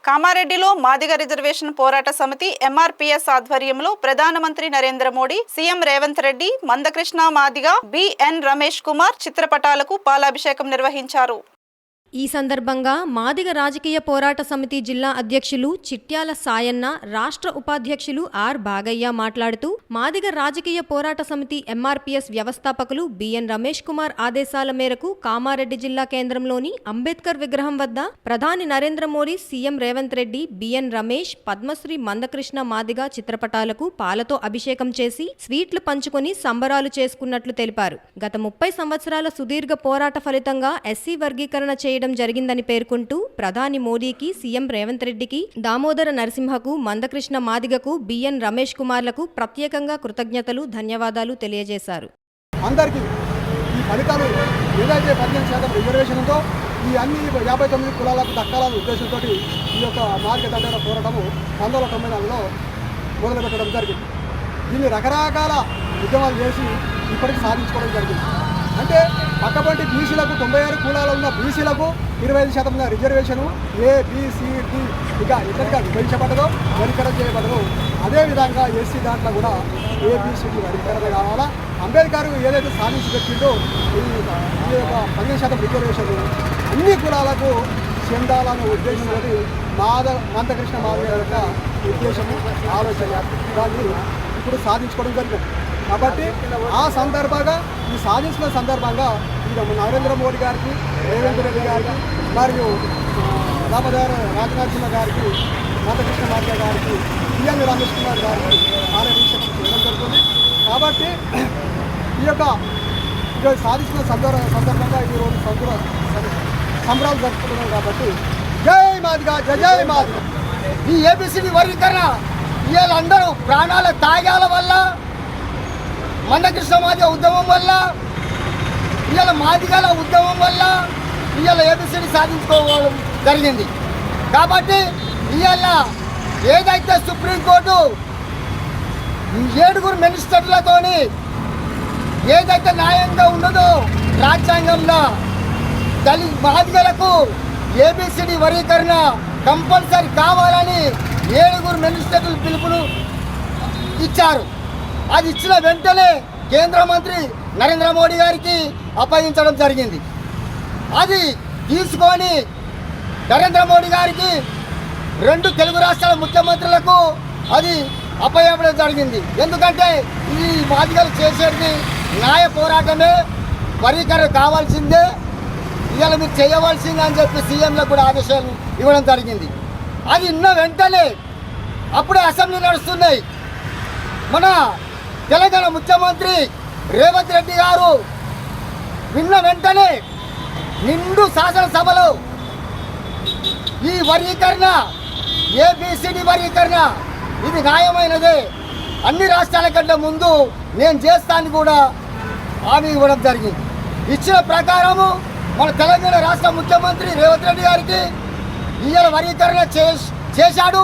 కామారెడ్డిలో మాదిగ రిజర్వేషన్ పోరాట సమితి ఎంఆర్పీఎస్ ఆధ్వర్యంలో ప్రధానమంత్రి నరేంద్ర మోడీ, సీఎం రేవంత్ రెడ్డి, మందకృష్ణ మాదిగ, బిఎన్ రమేష్ కుమార్ చిత్రపటాలకు పాలాభిషేకం నిర్వహించారు. ఈ సందర్భంగా మాదిగ రాజకీయ పోరాట సమితి జిల్లా అధ్యక్షులు చిట్యాల సాయన్న, రాష్ట్ర ఉపాధ్యక్షులు ఆర్ బాగయ్య మాట్లాడుతూ మాదిగ రాజకీయ పోరాట సమితి ఎంఆర్పీఎస్ వ్యవస్థాపకులు బిఎన్ రమేష్ కుమార్ ఆదేశాల మేరకు కామారెడ్డి జిల్లా కేంద్రంలోని అంబేద్కర్ విగ్రహం వద్ద ప్రధాని నరేంద్ర మోడీ, సీఎం రేవంత్ రెడ్డి, బిఎన్ రమేష్, పద్మశ్రీ మందకృష్ణ మాదిగ చిత్రపటాలకు పాలతో అభిషేకం చేసి స్వీట్లు పంచుకొని సంబరాలు చేసుకున్నట్లు తెలిపారు. గత 30 సంవత్సరాల సుదీర్ఘ పోరాట ఫలితంగా ఎస్సీ వర్గీకరణ జరిగిందని పేర్కొంటూ ప్రధాని మోడీకి, సీఎం రేవంత్ రెడ్డికి, దామోదర నరసింహకు, మందకృష్ణ మాదిగకు, బిఎన్ రమేష్ కుమార్లకు ప్రత్యేకంగా కృతజ్ఞతలు, ధన్యవాదాలు తెలియజేశారు. అందరికీ ఈ ఫలితాలు ఏదైతే 18% రిజర్వేషన్ ఉందో ఈ అన్ని 59 కులాలకు దక్కాలనే ఉద్దేశంతో ఈ యొక్క మాదిగ దండల పోరాటము 1994లో మొదలుపెట్టడం జరిగింది. దీన్ని రకరకాల ఉద్యమాలు చేసి ఇప్పటికి సాధించుకోవడం జరిగింది. అంటే పక్కపంటి బీసీలకు 96 కులాలు ఉన్న బీసీలకు 25% రిజర్వేషను ఏబిసిడి ఇక ఎక్కడిగా విభజించబడదో వర్గీకరణ చేయబడదో అదేవిధంగా ఎస్సీ దాంట్లో కూడా ఏబిసిడి వర్గీకరణ కావాలా. అంబేద్కర్ ఏదైతే సాధించి పెట్టిందో ఈ యొక్క 15% రిజర్వేషన్ అన్ని కులాలకు చెందాలనే ఉద్దేశంతో మందకృష్ణ మాదిగ యొక్క ఉద్దేశము, ఆలోచన దాన్ని ఇప్పుడు సాధించుకోవడం జరిగింది. కాబట్టి ఆ సందర్భంగా ఈ సాధించిన సందర్భంగా నరేంద్ర మోడీ గారికి, రేవంత్ రెడ్డి గారికి మరియు దామోదర రాజనరసింహ గారికి, మందకృష్ణ మాదిగ గారికి, బిఎన్ రమేష్ కుమార్ గారికి పాలాభిషేకం చేయడం జరుగుతుంది. కాబట్టి ఈ యొక్క సాధించిన సందర్భంగా ఈరోజు సంబరాలు జరుపుకుంటున్నాం. కాబట్టి జై మాదిగ, జై మాదిగ. ఈ ఏబిసిడి వర్గీకరణ వీళ్ళందరూ ప్రాణాల త్యాగాల వల్ల, మందకృష్ణ మాదిగ ఉద్యమం వల్ల, ఇవాళ మాదిగల ఉద్యమం వల్ల ఇవాళ ఏబిసిడి సాధించుకోవడం జరిగింది. కాబట్టి ఇవాళ ఏదైతే సుప్రీంకోర్టు 7 మినిస్టర్లతోని ఏదైతే న్యాయంగా ఉన్నదో రాజ్యాంగంలో మాదిగలకు ఏబిసిడి వర్గీకరణ కంపల్సరీ కావాలని 7 మినిస్టర్లు పిలుపును ఇచ్చారు. అది ఇచ్చిన వెంటనే కేంద్ర మంత్రి నరేంద్ర మోడీ గారికి అప్పగించడం జరిగింది. అది తీసుకొని నరేంద్ర మోడీ గారికి 2 తెలుగు రాష్ట్రాల ముఖ్యమంత్రులకు అది అప్పగించడం జరిగింది. ఎందుకంటే ఈ మాదిగలు చేసేది న్యాయ పోరాటమే, వర్గీకరణ కావాల్సిందే, ఇవాళ మీరు చేయవలసిందే అని చెప్పి సీఎంలకు కూడా ఆదేశాలు ఇవ్వడం జరిగింది. అది ఇన్న వెంటనే అప్పుడే అసెంబ్లీ నడుస్తున్నాయి. మన తెలంగాణ ముఖ్యమంత్రి రేవంత్ రెడ్డి గారు విన్న వెంటనే నిండు శాసనసభలో ఈ వర్గీకరణ, ఏబిసిడి వర్గీకరణ ఇది న్యాయమైనదే, అన్ని రాష్ట్రాల కంటే ముందు నేను చేస్తాను కూడా హామీ ఇవ్వడం జరిగింది. ఇచ్చిన ప్రకారము మన తెలంగాణ రాష్ట్ర ముఖ్యమంత్రి రేవంత్ రెడ్డి గారికి ఇవాళ వర్గీకరణ చేశాడు.